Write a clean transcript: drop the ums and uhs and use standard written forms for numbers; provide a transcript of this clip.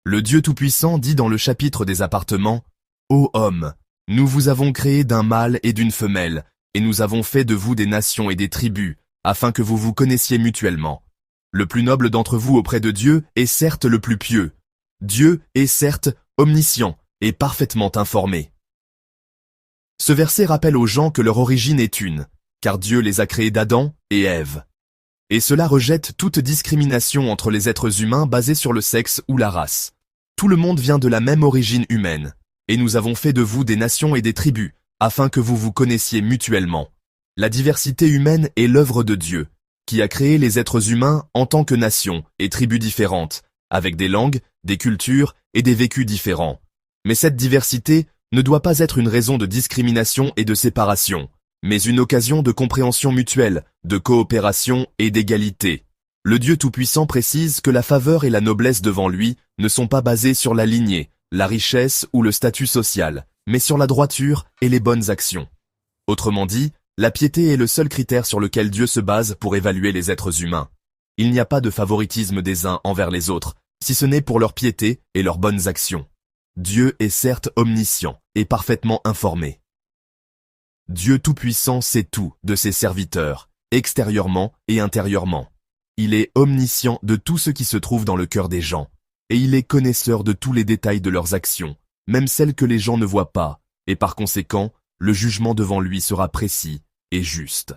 Le Dieu Tout-Puissant dit dans le chapitre des appartements, « Ô homme, nous vous avons créé d'un mâle et d'une femelle, et nous avons fait de vous des nations et des tribus, afin que vous vous connaissiez mutuellement. Le plus noble d'entre vous auprès de Dieu est certes le plus pieux. Dieu est certes omniscient et parfaitement informé. » Ce verset rappelle aux gens que leur origine est une, car Dieu les a créés d'Adam et Ève. Et cela rejette toute discrimination entre les êtres humains basée sur le sexe ou la race. Tout le monde vient de la même origine humaine, et nous avons fait de vous des nations et des tribus, afin que vous vous connaissiez mutuellement. La diversité humaine est l'œuvre de Dieu, qui a créé les êtres humains en tant que nations et tribus différentes, avec des langues, des cultures et des vécus différents. Mais cette diversité ne doit pas être une raison de discrimination et de séparation, mais une occasion de compréhension mutuelle, de coopération et d'égalité. Le Dieu Tout-Puissant précise que la faveur et la noblesse devant lui ne sont pas basées sur la lignée, la richesse ou le statut social, mais sur la droiture et les bonnes actions. Autrement dit, la piété est le seul critère sur lequel Dieu se base pour évaluer les êtres humains. Il n'y a pas de favoritisme des uns envers les autres, si ce n'est pour leur piété et leurs bonnes actions. Dieu est certes omniscient et parfaitement informé. Dieu Tout-Puissant sait tout de ses serviteurs, extérieurement et intérieurement. Il est omniscient de tout ce qui se trouve dans le cœur des gens, et il est connaisseur de tous les détails de leurs actions, même celles que les gens ne voient pas, et par conséquent, le jugement devant lui sera précis et juste.